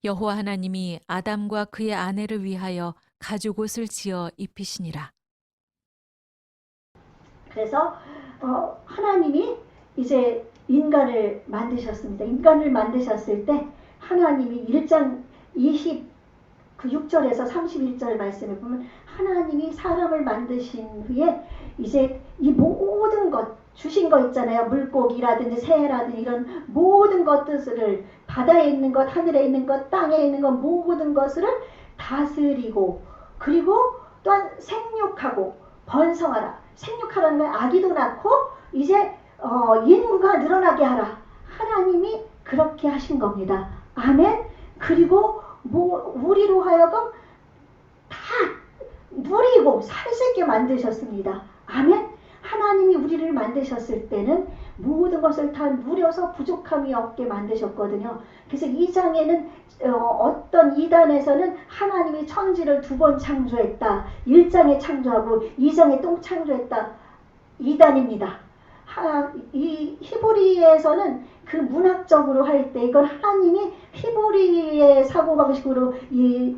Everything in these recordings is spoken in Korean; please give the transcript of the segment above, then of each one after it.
여호와 하나님이 아담과 그의 아내를 위하여 가죽옷을 지어 입히시니라. 그래서 하나님이 이제 인간을 만드셨습니다. 인간을 만드셨을 때 하나님이 1장 6절에서 31절 말씀을 보면 하나님이 사람을 만드신 후에 이제 이 모든 것 주신 거 있잖아요. 물고기라든지 새라든지 이런 모든 것들을 바다에 있는 것, 하늘에 있는 것, 땅에 있는 것 모든 것을 다스리고 그리고 또한 생육하고 번성하라. 생육하라는 건 아기도 낳고 이제 인구가 늘어나게 하라. 하나님이 그렇게 하신 겁니다. 아멘. 그리고 우리로 하여금 다 누리고 살 수 있게 만드셨습니다. 아멘. 하나님이 우리를 만드셨을 때는 모든 것을 다 누려서 부족함이 없게 만드셨거든요. 그래서 2장에는 어떤 2단에서는 하나님이 천지를 2번 창조했다. 1장에 창조하고 2장에 또 창조했다. 2단입니다. 이 히브리에서는 그 문학적으로 할 때 이건 하나님이 히브리의 사고방식으로 이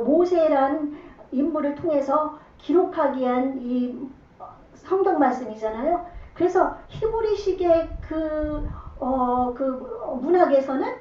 모세라는 인물을 통해서 기록하기 위한 이 성경 말씀이잖아요. 그래서 히브리식의 그 문학에서는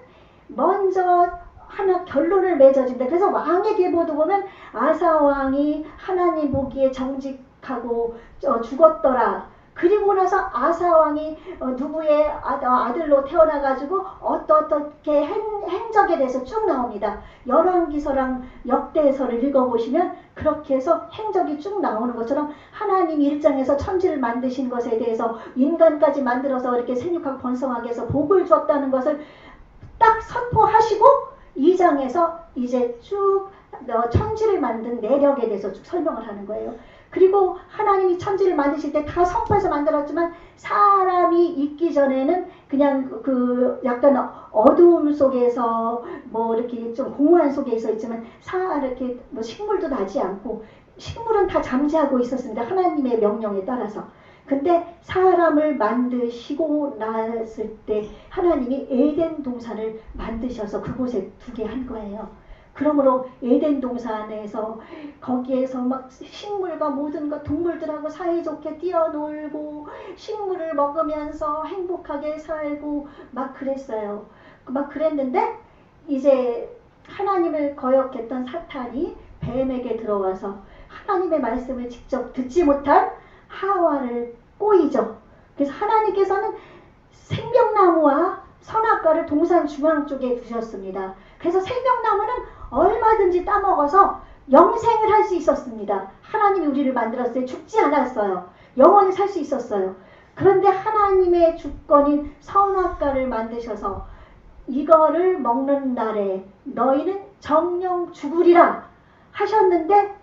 먼저 하나 결론을 맺어준다. 그래서 왕의 계보도 보면 아사 왕이 하나님 보기에 정직하고 죽었더라. 그리고 나서 아사 왕이 누구의 아들로 태어나가지고 어떻게 행적에 대해서 쭉 나옵니다. 열왕기서랑 역대서를 읽어보시면 그렇게 해서 행적이 쭉 나오는 것처럼 하나님이 1장에서 천지를 만드신 것에 대해서 인간까지 만들어서 이렇게 생육하고 번성하게 해서 복을 줬다는 것을 딱 선포하시고 2장에서 이제 쭉 천지를 만든 내력에 대해서 쭉 설명을 하는 거예요. 그리고 하나님이 천지를 만드실 때 다 선포해서 만들었지만 사람이 있기 전에는 그냥 그 약간 어두움 속에서 뭐 이렇게 좀 공허한 속에 있었지만 이렇게 뭐 식물도 나지 않고 식물은 다 잠재하고 있었습니다. 하나님의 명령에 따라서. 근데 사람을 만드시고 났을 때 하나님이 에덴 동산을 만드셔서 그곳에 두게 한 거예요. 그러므로 에덴 동산에서 거기에서 막 식물과 모든 것 동물들하고 사이좋게 뛰어놀고 식물을 먹으면서 행복하게 살고 막 그랬어요. 막 그랬는데 이제 하나님을 거역했던 사탄이 뱀에게 들어와서 하나님의 말씀을 직접 듣지 못한 하와를 꼬이죠. 그래서 하나님께서는 생명나무와 선악과를 동산 중앙 쪽에 두셨습니다. 그래서 생명나무는 얼마든지 따먹어서 영생을 할 수 있었습니다. 하나님이 우리를 만들었을 때 죽지 않았어요. 영원히 살 수 있었어요. 그런데 하나님의 주권인 선악과를 만드셔서 이거를 먹는 날에 너희는 정령 죽으리라 하셨는데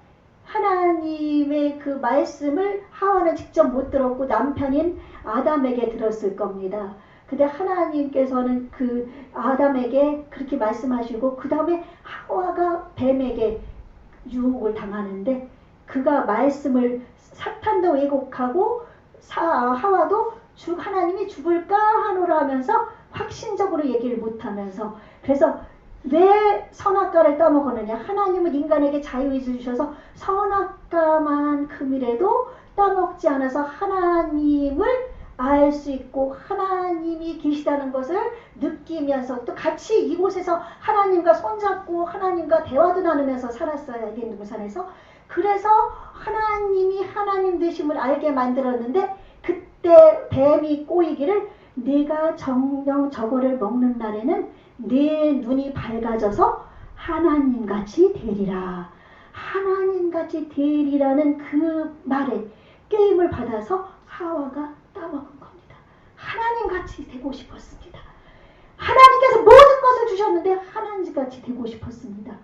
하나님의 그 말씀을 하와는 직접 못 들었고 남편인 아담에게 들었을 겁니다. 근데 하나님께서는 그 아담에게 그렇게 말씀하시고 그 다음에 하와가 뱀에게 유혹을 당하는데 그가 말씀을 사탄도 왜곡하고 하와도 하나님이 죽을까 하노라 하면서 확신적으로 얘기를 못하면서 그래서 왜 선악과를 따먹었느냐. 하나님은 인간에게 자유의지를 주셔서 선악과만큼이라도 따먹지 않아서 하나님을 알 수 있고 하나님이 계시다는 것을 느끼면서 또 같이 이곳에서 하나님과 손잡고 하나님과 대화도 나누면서 살았어요. 에덴 동산에서. 그래서 하나님이 하나님 되심을 알게 만들었는데 그때 뱀이 꼬이기를 네가 정녕 저거를 먹는 날에는 네 눈이 밝아져서 하나님같이 되리라. 하나님같이 되리라는 그 말에 게임을 받아서 하와가 따먹은 겁니다. 하나님같이 되고 싶었습니다. 하나님께서 모든 것을 주셨는데 하나님같이 되고 싶었습니다.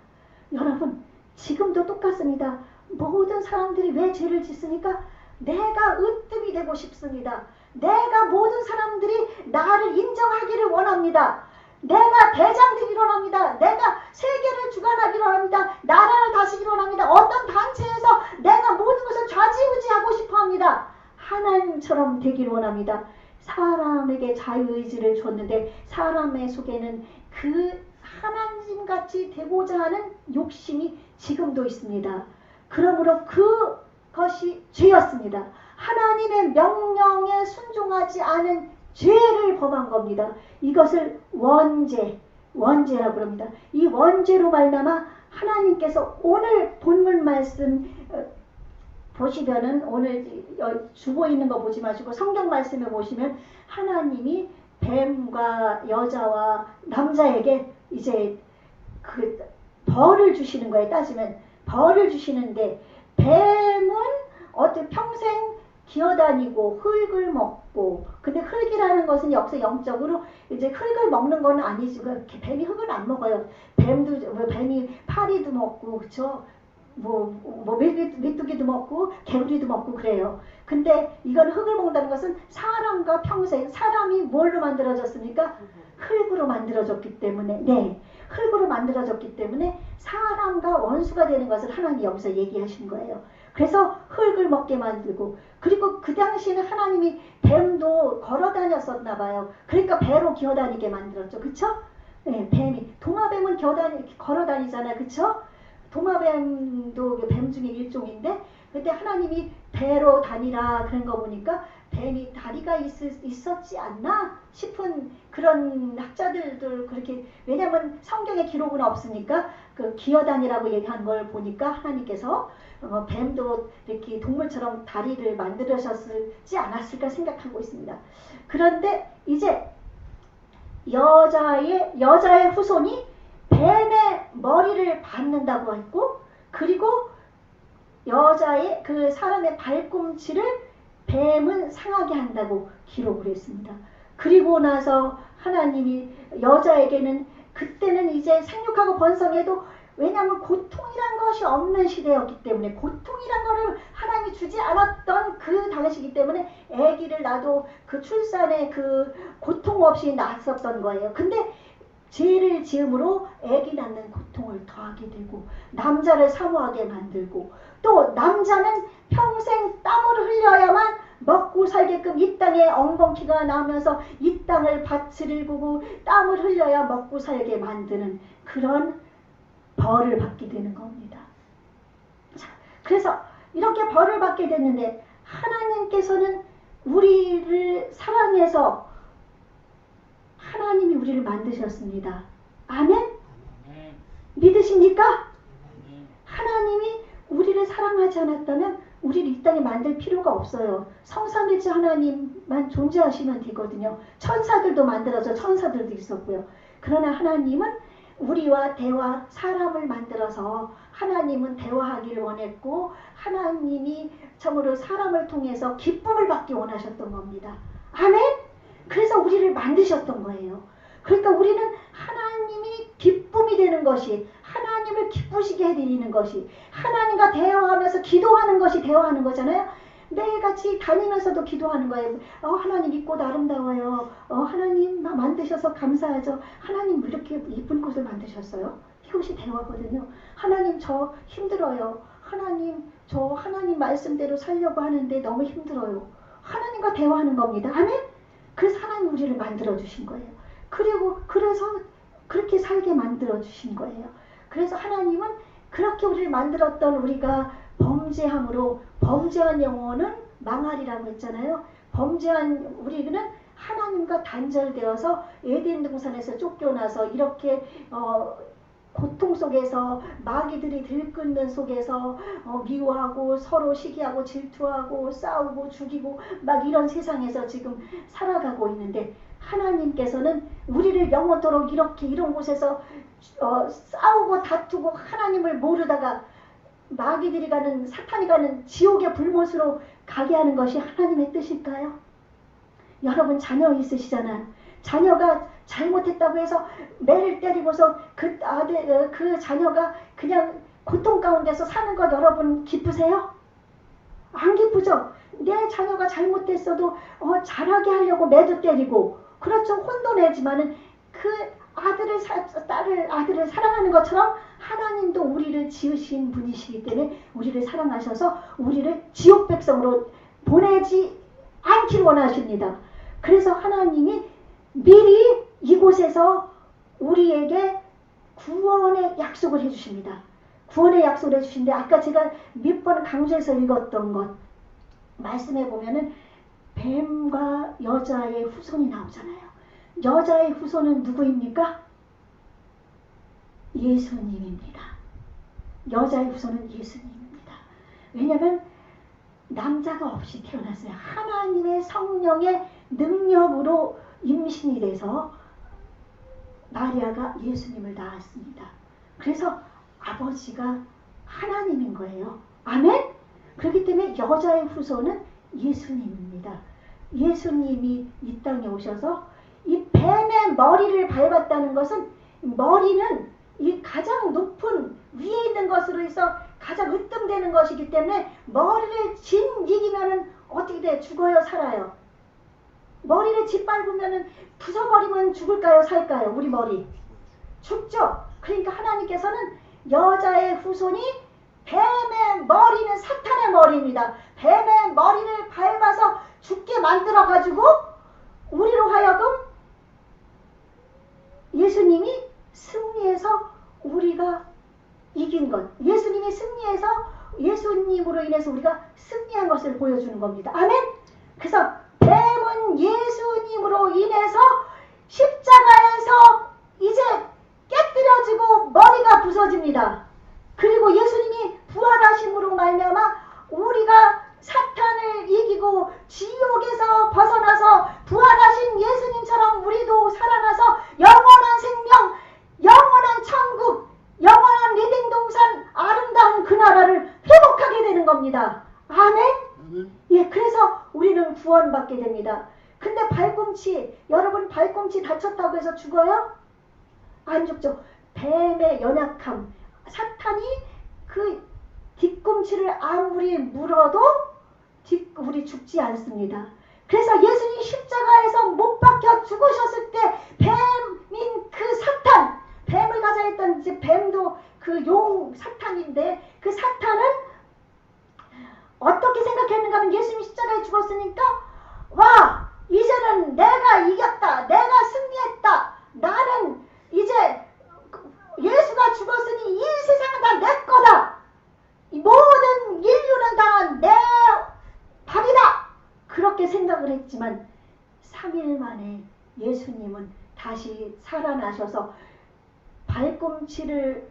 여러분 지금도 똑같습니다. 모든 사람들이 왜 죄를 짓습니까? 내가 으뜸이 되고 싶습니다. 내가 모든 사람들이 나를 인정하기를 원합니다. 내가 대장 되기를 원합니다. 내가 세계를 주관하기를 원합니다. 나라를 다스리기를 원합니다. 어떤 단체에서 내가 모든 것을 좌지우지하고 싶어합니다. 하나님처럼 되기를 원합니다. 사람에게 자유의지를 줬는데 사람의 속에는 그 하나님같이 되고자 하는 욕심이 지금도 있습니다. 그러므로 그것이 죄였습니다. 하나님의 명령에 순종하지 않은 죄를 범한 겁니다. 이것을 원죄라고 합니다. 이 원죄로 말미암아 하나님께서 오늘 본문 말씀 보시면은 오늘 주고 있는 거 보지 마시고 성경 말씀에 보시면 하나님이 뱀과 여자와 남자에게 이제 그 벌을 주시는 거예요. 따지면 벌을 주시는데 뱀은 어떻게 평생 기어다니고 흙을 먹고, 근데 흙이라는 것은 여기서 영적으로 이제 흙을 먹는 건 아니지. 뱀이 흙을 안 먹어요. 뱀이 파리도 먹고, 그쵸? 메뚜기도 먹고 개구리도 먹고 그래요. 근데 이건 흙을 먹는다는 것은 사람과 평생, 사람이 뭘로 만들어졌습니까? 흙으로 만들어졌기 때문에, 네, 흙으로 만들어졌기 때문에 사람과 원수가 되는 것을 하나님이 여기서 얘기하신 거예요. 그래서 흙을 먹게 만들고, 그리고 그 당시에는 하나님이 뱀도 걸어 다녔었나 봐요. 그러니까 배로 기어다니게 만들었죠. 그쵸? 네, 뱀이, 도마뱀은 걸어 다니잖아요. 그쵸? 도마뱀도 뱀 중에 일종인데, 그때 하나님이 배로 다니라 그런 거 보니까 뱀이 다리가 있었지 않나 싶은 그런 학자들도 그렇게, 왜냐하면 성경에 기록은 없으니까 그 기어다니라고 얘기한 걸 보니까 하나님께서 뱀도 이렇게 동물처럼 다리를 만들으셨지 않았을까 생각하고 있습니다. 그런데 이제 여자의 후손이 뱀의 머리를 받는다고 했고, 그리고 여자의 그 사람의 발꿈치를 뱀은 상하게 한다고 기록을 했습니다. 그리고 나서 하나님이 여자에게는, 그때는 이제 생육하고 번성해도, 왜냐하면 고통이란 것이 없는 시대였기 때문에, 고통이란 거를 하나님이 주지 않았던 그 당시이기 때문에 아기를 낳아도 그 출산에 그 고통 없이 낳았었던 거예요. 근데 죄를 지음으로 아기 낳는 고통을 더하게 되고, 남자를 사모하게 만들고, 또 남자는 평생 땀을 흘려야만 먹고 살게끔 이 땅에 엉겅퀴가 나오면서 이 땅을 밭을 일구고 땀을 흘려야 먹고 살게 만드는 그런 벌을 받게 되는 겁니다. 자, 그래서 이렇게 벌을 받게 됐는데, 하나님께서는 우리를 사랑해서 하나님이 우리를 만드셨습니다. 아멘? 믿으십니까? 하나님이 우리를 사랑하지 않았다면 우리를 이 땅에 만들 필요가 없어요. 성삼일체 하나님만 존재하시면 되거든요. 천사들도 만들어서 천사들도 있었고요. 그러나 하나님은 우리와 사람을 만들어서 하나님은 대화하기를 원했고, 하나님이 참으로 사람을 통해서 기쁨을 받기 원하셨던 겁니다. 아멘? 그래서 우리를 만드셨던 거예요. 그러니까 우리는 하나님이 기쁨이 되는 것이, 하나님을 기쁘시게 해드리는 것이, 하나님과 대화하면서 기도하는 것이 대화하는 거잖아요. 매일같이 다니면서도 기도하는 거예요. 하나님 이 꽃 아름다워요. 하나님 나 만드셔서 감사하죠. 하나님 이렇게 이쁜 꽃을 만드셨어요. 이것이 대화거든요. 하나님 저 힘들어요. 하나님 말씀대로 살려고 하는데 너무 힘들어요. 하나님과 대화하는 겁니다. 아멘? 그래서 하나님 우리를 만들어주신 거예요. 그래서 그렇게 살게 만들어주신 거예요. 그래서 하나님은 그렇게 우리를 만들었던 우리가 범죄한 영혼은 망하리라고 했잖아요. 범죄한 우리는 하나님과 단절되어서 에덴 동산에서 쫓겨나서 이렇게 고통 속에서, 마귀들이 들끓는 속에서 미워하고 서로 시기하고 질투하고 싸우고 죽이고 막 이런 세상에서 지금 살아가고 있는데, 하나님께서는 우리를 영원토록 이런 곳에서 싸우고 다투고 하나님을 모르다가 마귀들이 가는, 사탄이 가는 지옥의 불못으로 가게 하는 것이 하나님의 뜻일까요? 여러분 자녀 있으시잖아요. 자녀가 잘못했다고 해서 매를 때리고서 그 자녀가 그냥 고통 가운데서 사는 것 여러분 기쁘세요? 안 기쁘죠? 내 자녀가 잘못했어도 잘하게 하려고 매도 때리고, 그렇죠, 혼도 내지만은 그 아들을 사랑하는 것처럼 하나님도 우리를 지으신 분이시기 때문에 우리를 사랑하셔서 우리를 지옥 백성으로 보내지 않기를 원하십니다. 그래서 하나님이 미리 이곳에서 우리에게 구원의 약속을 해주십니다. 구원의 약속을 해주시는데 아까 제가 몇 번 강조해서 읽었던 것 말씀해 보면은 뱀과 여자의 후손이 나오잖아요. 여자의 후손은 누구입니까? 예수님입니다. 여자의 후손은 예수님입니다. 왜냐하면 남자가 없이 태어났어요. 하나님의 성령의 능력으로 임신이 돼서 마리아가 예수님을 낳았습니다. 그래서 아버지가 하나님인 거예요. 아멘? 그렇기 때문에 여자의 후손은 예수님입니다. 예수님이 이 땅에 오셔서 이 뱀의 머리를 밟았다는 것은 머리는 이 가장 높은 위에 있는 것으로 해서 가장 으뜸되는 것이기 때문에 머리를 짓이기면은 어떻게 돼? 죽어요? 살아요? 머리를 짓밟으면은 부숴버리면 죽을까요? 살까요? 우리 머리 죽죠. 그러니까 하나님께서는 여자의 후손이 뱀의 머리는 사탄의 머리입니다. 뱀의 머리를 밟아서 죽게 만들어 가지고 우리로 하여금 예수님이 승리해서 우리가 이긴 것, 예수님이 승리해서 예수님으로 인해서 우리가 승리한 것을 보여주는 겁니다. 아멘? 그래서 뱀은 예수님으로 인해서 십자가에서 이제 깨뜨려지고 머리가 부서집니다. 그리고 예수님이 부활하심으로 말미암아 우리가 사탄을 이기고 지옥에서 벗어나서 부활하신 예수님처럼 우리도 살아나서 영원한 생명, 영원한 천국, 영원한 리딩동산 아름다운 그 나라를 회복하게 되는 겁니다. 아멘? 예, 그래서 우리는 구원받게 됩니다. 근데 발꿈치, 여러분 발꿈치 다쳤다고 해서 죽어요? 안 죽죠. 뱀의 연약함, 사탄이 그 뒤꿈치를 아무리 물어도 우리 죽지 않습니다. 그래서 예수님이 십자가에서 못 박혀 죽으셨을 때 뱀인 그 사탄, 뱀을 가자 했던 이제 뱀도 그 용 사탄인데 그 사탄은 어떻게 생각했는가 하면 예수님이 십자가에 죽었으니까 와 이제는 내가 이겼다, 내가 승리했다, 나는 이제 예수가 죽었으니 이 세상은 다 내 거다, 모든 인류는 다 내 밥이다, 그렇게 생각을 했지만 3일 만에 예수님은 다시 살아나셔서 발꿈치를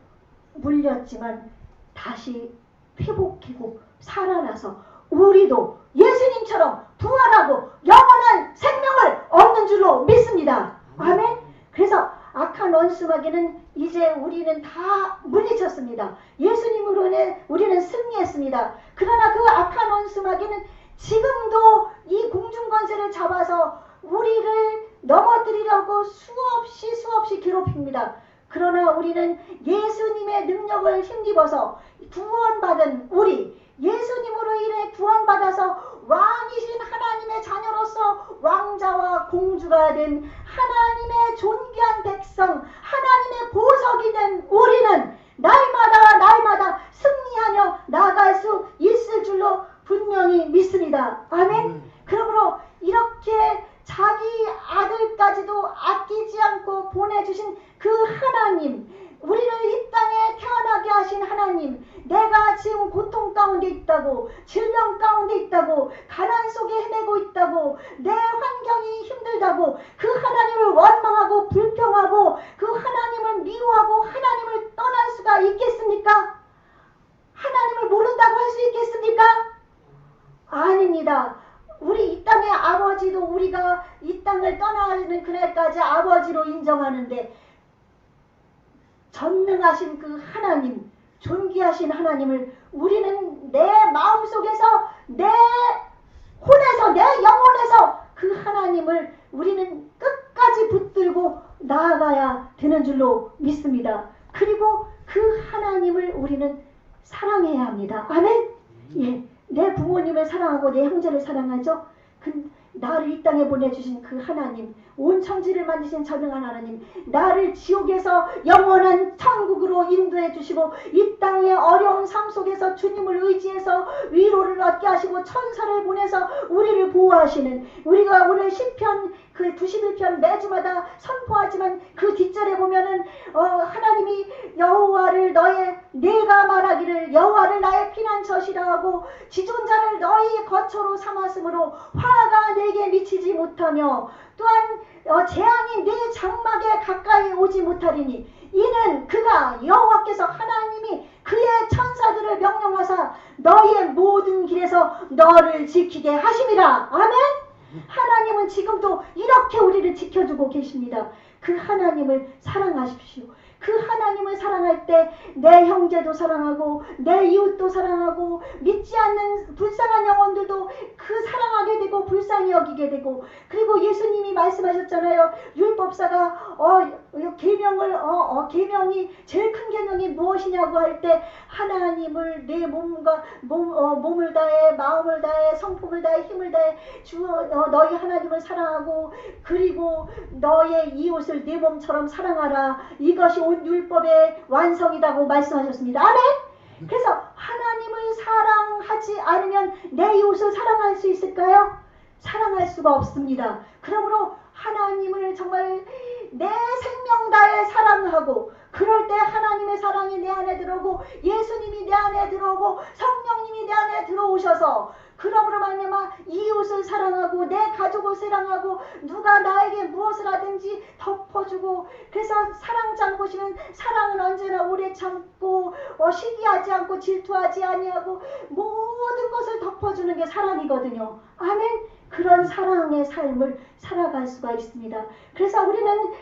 물렸지만 다시 회복하고 살아나서 우리도 예수님처럼 부활하고 영원한 생명을 얻는 줄로 믿습니다. 아멘. 그래서 악한 원수마귀는 이제 우리는 다 물리쳤습니다. 예수님으로 인해 우리는 승리했습니다. 그러나 그 악한 원수마귀는 지금도 이 공중권세를 잡아서 우리를 넘어뜨리려고 수없이 괴롭힙니다. 그러나 우리는 예수님의 능력을 힘입어서 구원받은 우리, 예수님으로 인해 구원받아서 왕이신 하나님의 자녀로서 왕자와 공주가 된 하나님의 존귀한 백성, 하나님의 보석이 된 우리는 날마다 승리하며 나아갈 수 있을 줄로 분명히 믿습니다. 아멘. 그러므로 이렇게 자기 아들까지도 아끼지 않고 보내주신 그 하나님, 우리를 이 땅에 태어나게 하신 하나님, 내가 지금 고통 가운데 있다고, 질병 가운데 있다고, 가난 속에 헤매고 있다고, 내 환경이 힘들다고 그 하나님을 원망하고 불평하고 그 하나님을 미워하고 하나님을 떠날 수가 있겠습니까? 하나님을 모른다고 할 수 있겠습니까? 아닙니다. 우리 이 땅의 아버지도 우리가 이 땅을 떠나는 그날까지 아버지로 인정하는데 전능하신 그 하나님, 존귀하신 하나님을 우리는 내 마음속에서, 내 혼에서, 내 영혼에서 그 하나님을 우리는 끝까지 붙들고 나아가야 되는 줄로 믿습니다. 그리고 그 하나님을 우리는 사랑해야 합니다. 아멘? 예, 내 부모님을 사랑하고 내 형제를 사랑하죠. 나를 이 땅에 보내주신 그 하나님, 온 천지를 만드신 전능한 하나님, 나를 지옥에서 영원한 천국으로 인도해 주시고 이 땅의 어려운 삶 속에서 주님을 의지해서 위로를 얻게 하시고 천사를 보내서 우리를 보호하시는, 우리가 오늘 시편 그 91편 매주마다 선포하지만 그 뒷절에 보면은 하나님이 여호와를 내가 말하기를 여호와를 나의 피난처시라 하고 지존자를 너희의 거처로 삼았으므로 화가 내게 미치지 못하며 또한 재앙이 내 장막에 가까이 오지 못하리니 이는 그가 여호와께서 하나님이 그의 천사들을 명령하사 너희의 모든 길에서 너를 지키게 하심이라. 아멘. 하나님은 지금도 이렇게 우리를 지켜주고 계십니다. 그 하나님을 사랑하십시오. 그 하나님을 사랑할 때 내 형제도 사랑하고 내 이웃도 사랑하고 믿지 않는 불쌍한 영혼들도 그 사랑하게 되고 불쌍히 여기게 되고, 그리고 예수님이 말씀하셨잖아요. 율법사가 계명이 제일 큰 계명이 무엇이냐고 할 때 하나님을 내 몸을 다해 마음을 다해 성품을 다해 힘을 다해 너희 하나님을 사랑하고 그리고 너의 이웃을 내 몸처럼 사랑하라. 이것이 온 율법의 완성이라고 말씀하셨습니다. 아멘. 그래서 하나님을 사랑하지 않으면 내 이웃을 사랑할 수 있을까요? 사랑할 수가 없습니다. 그러므로 하나님을 정말 내 생명 다해 사랑하고, 그럴 때 하나님의 사랑이 내 안에 들어오고 예수님이 내 안에 들어오고 성령님이 내 안에 들어오셔서 그러므로 말미암아 이웃을 사랑하고 내 가족을 사랑하고 누가 나에게 무엇을 하든지 덮어주고, 그래서 사랑 잘못이면 사랑은 언제나 오래 참고 시기하지 않고 질투하지 아니하고 모든 것을 덮어주는 게 사랑이거든요. 아멘. 그런 사랑의 삶을 살아갈 수가 있습니다. 그래서 우리는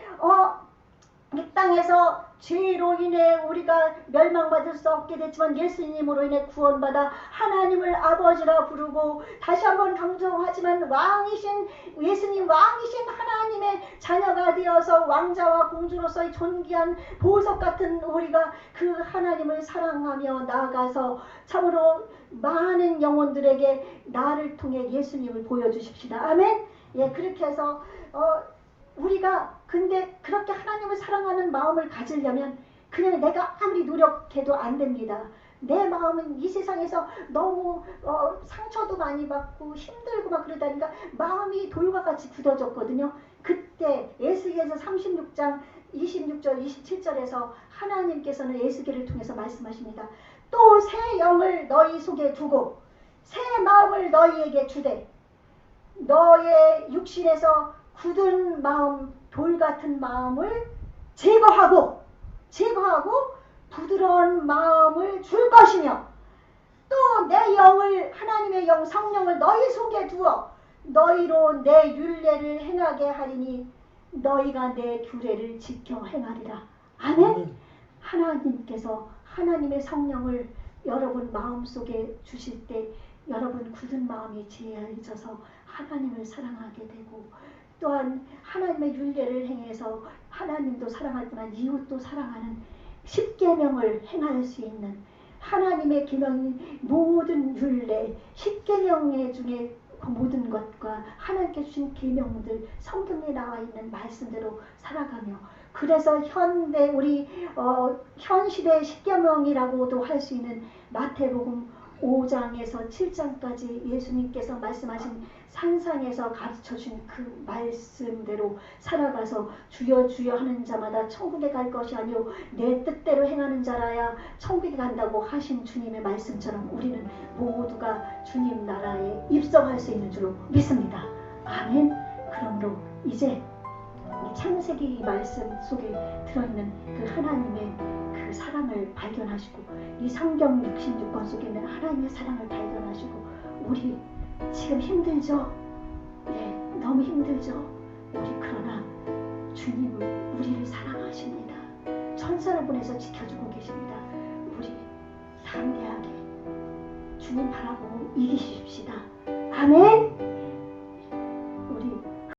이 땅에서 죄로 인해 우리가 멸망받을 수 없게 됐지만 예수님으로 인해 구원받아 하나님을 아버지라 부르고, 다시 한번 강조하지만 왕이신 예수님, 왕이신 하나님의 자녀가 되어서 왕자와 공주로서의 존귀한 보석 같은 우리가 그 하나님을 사랑하며 나아가서 참으로 많은 영혼들에게 나를 통해 예수님을 보여주십시다. 아멘. 예, 그렇게 해서 우리가 근데 그렇게 하나님을 사랑하는 마음을 가지려면 그냥 내가 아무리 노력해도 안 됩니다. 내 마음은 이 세상에서 너무 상처도 많이 받고 힘들고 막 그러다니까 마음이 돌과 같이 굳어졌거든요. 그때 에스겔서 36장 26절 27절에서 하나님께서는 에스겔을 통해서 말씀하십니다. 또 새 영을 너희 속에 두고 새 마음을 너희에게 주되 너의 육신에서 굳은 마음, 돌 같은 마음을 제거하고 부드러운 마음을 줄 것이며, 또 내 영을, 하나님의 영 성령을 너희 속에 두어 너희로 내 율례를 행하게 하리니 너희가 내 규례를 지켜 행하리라. 아멘. 하나님께서 하나님의 성령을 여러분 마음속에 주실 때 여러분 굳은 마음이 제해져서 하나님을 사랑하게 되고, 또한 하나님의 율례를 행해서 하나님도 사랑하지만 이웃도 사랑하는 십계명을 행할 수 있는, 하나님의 계명인 모든 율례, 십계명 중에 그 모든 것과 하나님께 주신 계명들, 성경에 나와 있는 말씀대로 살아가며, 그래서 현 시대의 십계명이라고도 할 수 있는 마태복음 5장에서 7장까지 예수님께서 말씀하신 산상에서 가르쳐준 그 말씀대로 살아가서 주여 주여 하는 자마다 천국에 갈 것이 아니오 내 뜻대로 행하는 자라야 천국에 간다고 하신 주님의 말씀처럼 우리는 모두가 주님 나라에 입성할 수 있는 줄로 믿습니다. 아멘. 그러므로 이제 창세기 말씀 속에 들어있는 그 하나님의 그 사랑을 발견하시고, 이 성경 66권 속에 있는 하나님의 사랑을 발견하시고, 우리 지금 힘들죠? 네, 너무 힘들죠? 우리 그러나 주님은 우리를 사랑하십니다. 천사를 보내서 지켜주고 계십니다. 우리 담대하게 주님 바라보고 이기십시다. 아멘.